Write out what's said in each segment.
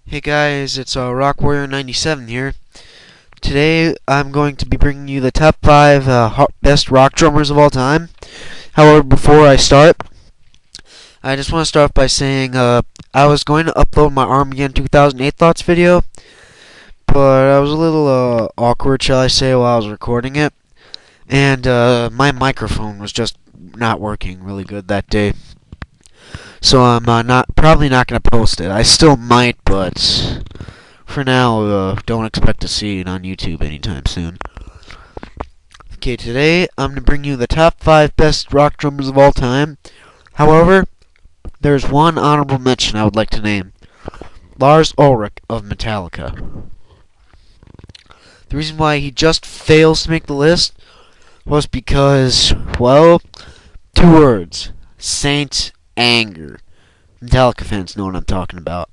Hey guys, it's Rock Warrior 97 here. Today I'm going to be bringing you the top 5 best rock drummers of all time. However, before I start, I just want to start by saying I was going to upload my Armageddon 2008 Thoughts video, but I was a little awkward, shall I say, while I was recording it. And my microphone was just not working really good that day. So I'm probably not going to post it. I still might, but for now, don't expect to see it on YouTube anytime soon. Okay, today I'm going to bring you the top 5 best rock drummers of all time. However, there's one honorable mention I would like to name. Lars Ulrich of Metallica. The reason why he just fails to make the list was because, well, 2 words. Saint Anger. Metallica fans know what I'm talking about.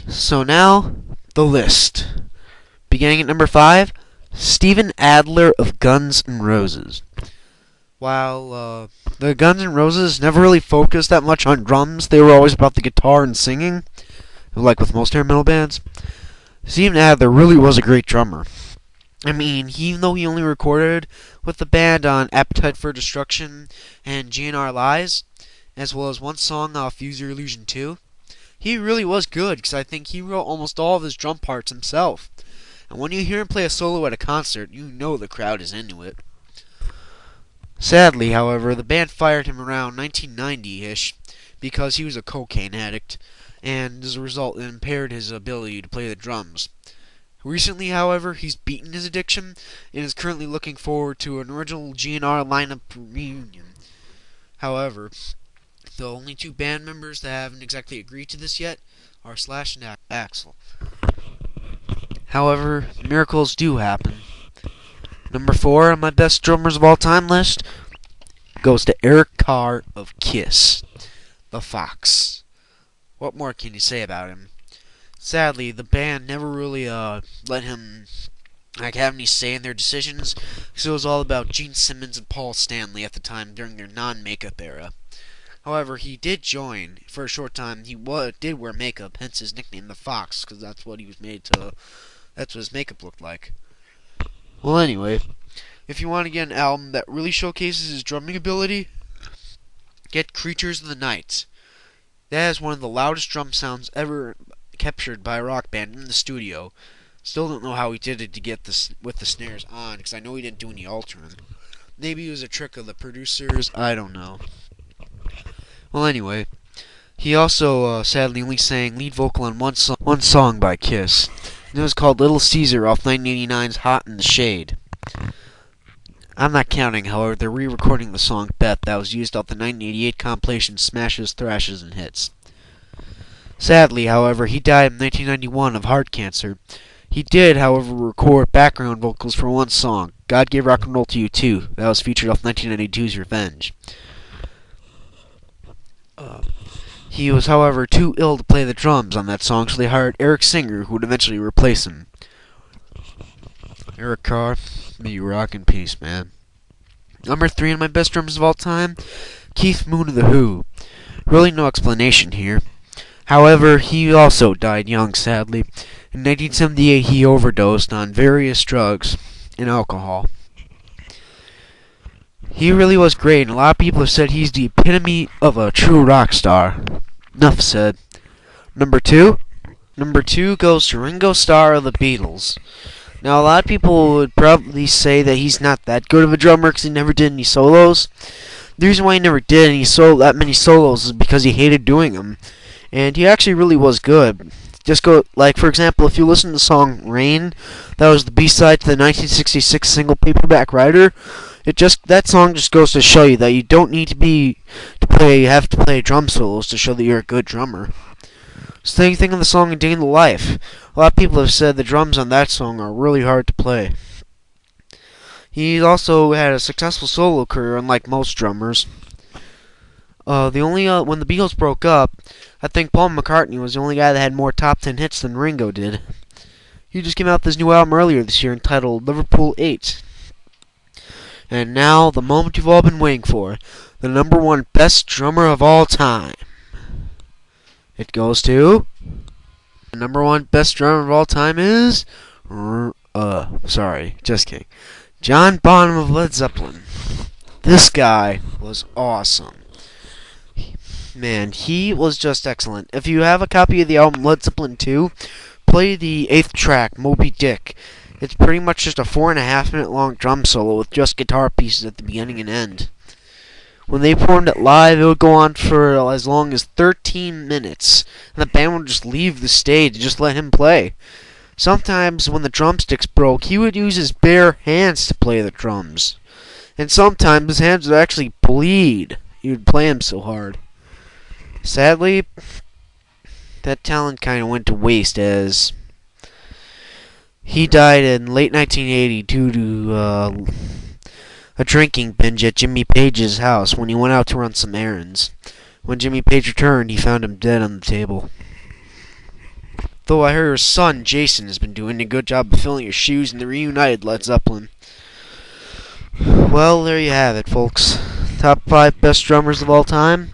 So now, the list. Beginning at number 5, Steven Adler of Guns N' Roses. While the Guns N' Roses never really focused that much on drums, they were always about the guitar and singing, like with most hair metal bands. Steven Adler really was a great drummer. I mean, even though he only recorded with the band on Appetite for Destruction and GNR Lies, as well as one song off Use Your Illusion 2, he really was good, because I think he wrote almost all of his drum parts himself. And when you hear him play a solo at a concert, you know the crowd is into it. Sadly, however, the band fired him around 1990-ish because he was a cocaine addict, and as a result it impaired his ability to play the drums. Recently, however, he's beaten his addiction and is currently looking forward to an original GNR lineup reunion. However, the only 2 band members that haven't exactly agreed to this yet are Slash and Axl. However, miracles do happen. Number 4 on my best drummers of all time list goes to Eric Carr of Kiss, the Fox. What more can you say about him? Sadly, the band never really let him have any say in their decisions, because it was all about Gene Simmons and Paul Stanley at the time during their non-makeup era. However, he did join for a short time. He did wear makeup, hence his nickname, the Fox, because that's what he was made to. That's what his makeup looked like. Well, anyway, if you want to get an album that really showcases his drumming ability, get Creatures of the Night. That is one of the loudest drum sounds ever captured by a rock band in the studio. Still don't know how he did it to get this with the snares on, because I know he didn't do any altering. Maybe it was a trick of the producers. I don't know. Well, anyway, he also sadly only sang lead vocal on one song by Kiss. And it was called Little Caesar off 1989's Hot in the Shade. I'm not counting, however, they're re-recording the song Beth that was used off the 1988 compilation Smashes, Thrashes, and Hits. Sadly, however, he died in 1991 of heart cancer. He did, however, record background vocals for one song, God Gave Rock and Roll to You Too, that was featured off 1992's Revenge. He was, however, too ill to play the drums on that song, so they hired Eric Singer, who would eventually replace him. Eric Carr, may you rock in peace, man. Number 3 on my best drummers of all time, Keith Moon of The Who. Really no explanation here. However, he also died young, sadly. In 1978, he overdosed on various drugs and alcohol. He really was great, and a lot of people have said he's the epitome of a true rock star. Enough said. Number 2? Number 2 goes to Ringo Starr of the Beatles. Now, a lot of people would probably say that he's not that good of a drummer because he never did any solos. The reason why he never did that many solos is because he hated doing them. And he actually really was good. Just go, like, for example, if you listen to the song Rain, that was the B-side to the 1966 single Paperback Writer, that song just goes to show you that you don't need to have to play drum solos to show that you're a good drummer. Same thing on the song A Day in the Life. A lot of people have said the drums on that song are really hard to play. He also had a successful solo career, unlike most drummers. When the Beatles broke up, I think Paul McCartney was the only guy that had more top 10 hits than Ringo did. He just came out with his new album earlier this year entitled Liverpool 8. And now, the moment you've all been waiting for, the number 1 best drummer of all time. It goes to The number one best drummer of all time is, sorry, just kidding. John Bonham of Led Zeppelin. This guy was awesome. Man, he was just excellent. If you have a copy of the album Led Zeppelin 2, play the 8th track, Moby Dick. It's pretty much just a 4.5 minute long drum solo with just guitar pieces at the beginning and end. When they performed it live, it would go on for as long as 13 minutes, and the band would just leave the stage and just let him play. Sometimes, when the drumsticks broke, he would use his bare hands to play the drums. And sometimes his hands would actually bleed. He would play them so hard. Sadly, that talent kind of went to waste as he died in late 1980 due to a drinking binge at Jimmy Page's house when he went out to run some errands. When Jimmy Page returned, he found him dead on the table. Though I heard his son, Jason, has been doing a good job of filling his shoes in the reunited Led Zeppelin. Well, there you have it, folks. Top 5 best drummers of all time.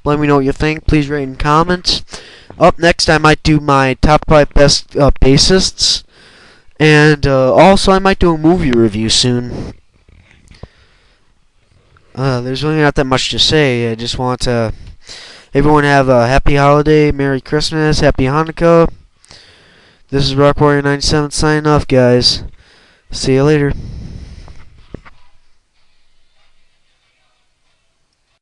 Let me know what you think. Please rate and comment. Up next, I might do my top 5 best bassists. And also, I might do a movie review soon. There's really not that much to say. I just want to everyone have a happy holiday, Merry Christmas, Happy Hanukkah. This is Rock Warrior 97 signing off, guys. See you later.